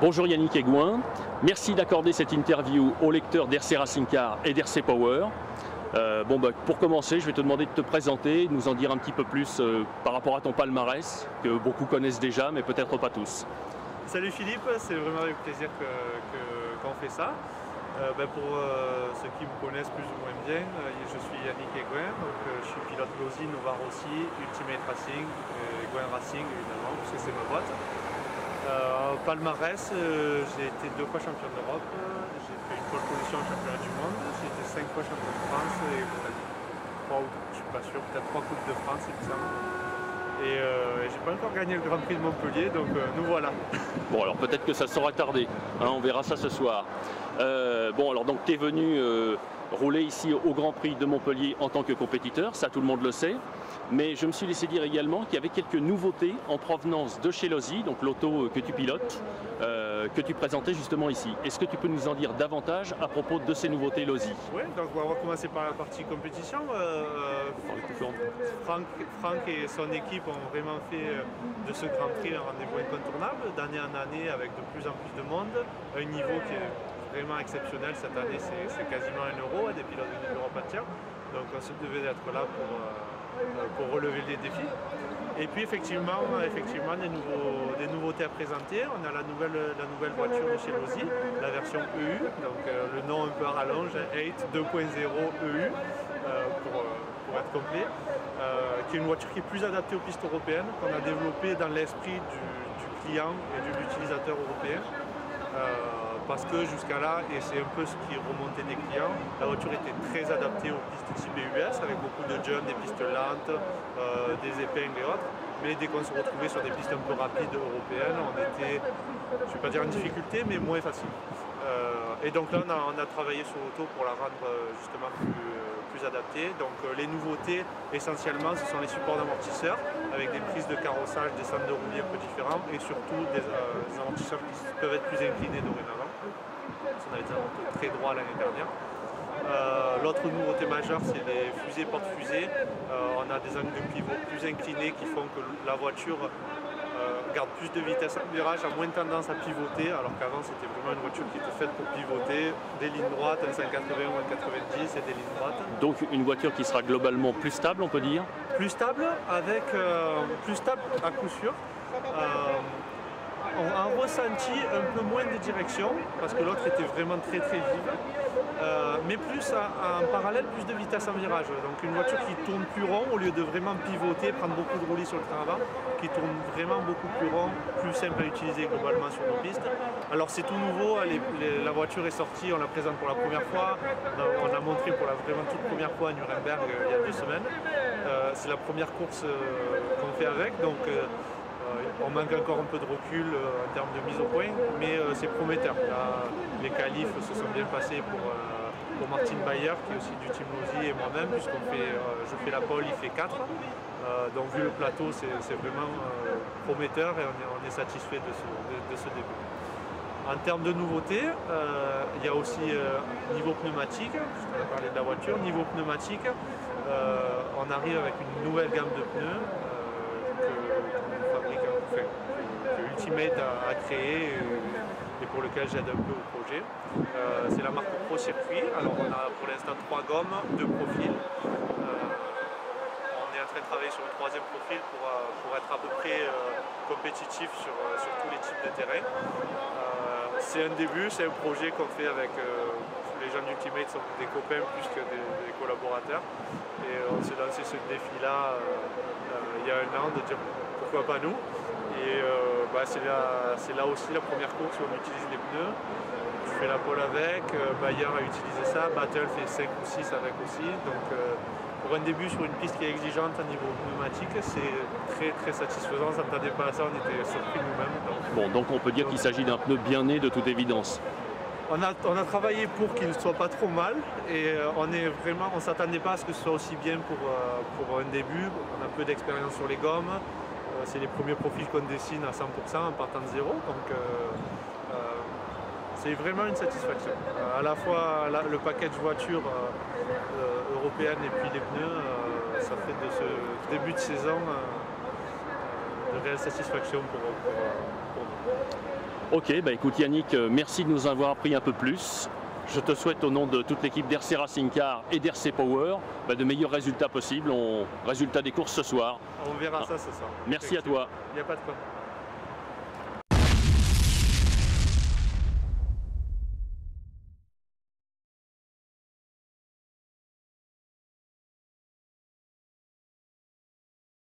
Bonjour Yannick Aigouin, merci d'accorder cette interview aux lecteurs d'RC Racing Car et d'RC Power. Pour commencer, je vais te demander de te présenter, de nous en dire un petit peu plus par rapport à ton palmarès, que beaucoup connaissent déjà, mais peut-être pas tous. Salut Philippe, c'est vraiment avec plaisir qu'on fait ça. Pour ceux qui me connaissent plus ou moins bien, je suis Yannick Aigouin, je suis pilote Losi, Nova Rossi, Ultimate Racing, Aigouin Racing évidemment, puisque c'est ma boîte. Palmarès, j'ai été 2 fois champion d'Europe, j'ai fait une pole position en championnat du monde, j'ai été 5 fois champion de France et peut-être 3 ou je suis pas sûr, peut-être 3 coupes de France il me semble. Et j'ai pas encore gagné le Grand Prix de Montpellier, donc nous voilà. Bon alors peut-être que ça sera tardé, hein, on verra ça ce soir. Donc tu es venu rouler ici au Grand Prix de Montpellier en tant que compétiteur, ça tout le monde le sait. Mais je me suis laissé dire également qu'il y avait quelques nouveautés en provenance de chez Losi, donc l'auto que tu pilotes, que tu présentais justement ici. Est-ce que tu peux nous en dire davantage à propos de ces nouveautés Losi? Oui, donc on va commencer par la partie compétition. Franck et son équipe ont vraiment fait de ce Grand Prix un rendez-vous incontournable, d'année en année avec de plus en plus de monde, un niveau qui est vraiment exceptionnel. Cette année, c'est quasiment 1 euro, des pilotes venus d'Europe entière. Donc on se devait d'être là pour relever les défis. Et puis effectivement des nouveautés à présenter. On a la nouvelle voiture de chez Losi, la version EU, donc le nom un peu à rallonge, 8 2.0 EU pour être complet, qui est une voiture qui est plus adaptée aux pistes européennes, qu'on a développée dans l'esprit du client et de l'utilisateur européen. Parce que jusqu'à là, et c'est un peu ce qui remontait des clients, la voiture était très adaptée aux pistes type EUS, avec beaucoup de jumps, des pistes lentes, des épingles et autres. Mais dès qu'on se retrouvait sur des pistes un peu rapides européennes, on était, je ne vais pas dire en difficulté, mais moins facile. Et donc là, on a travaillé sur l'auto pour la rendre justement plus adaptée. Donc les nouveautés, essentiellement, ce sont les supports d'amortisseurs, avec des prises de carrossage, des centres de roulis un peu différents, et surtout des amortisseurs qui peuvent être plus inclinés dorénavant. On avait des amortisseurs très droits l'année dernière. L'autre nouveauté majeure, c'est les fusées porte-fusées. On a des angles de pivot plus inclinés qui font que la voiture garde plus de vitesse en virage, a moins tendance à pivoter, alors qu'avant c'était vraiment une voiture qui était faite pour pivoter, des lignes droites, un 180 ou un 90 et des lignes droites. Donc une voiture qui sera globalement plus stable, on peut dire? Plus stable, plus stable à coup sûr. On a ressenti un peu moins de direction, parce que l'autre était vraiment très vive, mais plus en parallèle, plus de vitesse en virage. Donc une voiture qui tourne plus rond au lieu de vraiment pivoter, prendre beaucoup de roulis sur le train avant, qui tourne vraiment beaucoup plus rond, plus simple à utiliser globalement sur nos pistes. Alors c'est tout nouveau, la voiture est sortie, on la présente pour la première fois, on l'a montré pour la vraiment toute première fois à Nuremberg il y a 2 semaines. C'est la première course qu'on fait avec, donc on manque encore un peu de recul en termes de mise au point, mais c'est prometteur. Là, les qualifs se sont bien passés pour Martin Bayer, qui est aussi du team Losi, et moi-même, je fais la pole, il fait 4. Donc vu le plateau, c'est vraiment prometteur et on est satisfait de ce début. En termes de nouveautés, il y a aussi niveau pneumatique, puisqu'on a parlé de la voiture, niveau pneumatique, on arrive avec une nouvelle gamme de pneus que Ultimate a créé et pour lequel j'aide un peu au projet. C'est la marque Pro Circuit. Alors on a pour l'instant 3 gommes, 2 profils. On est en train de travailler sur le 3e profil pour être à peu près compétitif sur tous les types de terrain. C'est un début, c'est un projet qu'on fait avec les gens d'Ultimate, sont des copains plus que des collaborateurs. Et on s'est lancé ce défi-là il y a 1 an de dire pourquoi pas nous. Et c'est là aussi la première course où on utilise les pneus. Je fais la pole avec, Bayer a utilisé ça, Battle fait 5 ou 6 avec aussi. Donc pour un début sur une piste qui est exigeante à niveau pneumatique, c'est très satisfaisant, on ne s'attendait pas à ça, on était surpris nous-mêmes. Donc on peut dire qu'il s'agit d'un pneu bien né de toute évidence. On a travaillé pour qu'il ne soit pas trop mal et on ne s'attendait pas à ce que ce soit aussi bien pour un début. On a peu d'expérience sur les gommes. C'est les premiers profils qu'on dessine à 100% en partant de zéro, donc c'est vraiment une satisfaction. À la fois le package voiture européenne et puis les pneus, ça fait de ce début de saison de réelle satisfaction pour nous. Ok, bah écoute Yannick, merci de nous avoir appris un peu plus. Je te souhaite au nom de toute l'équipe d'RC Racing Car et d'RC Power de meilleurs résultats possibles, résultats des courses ce soir. On verra ça ce soir. Merci à toi. Il n'y a pas de quoi.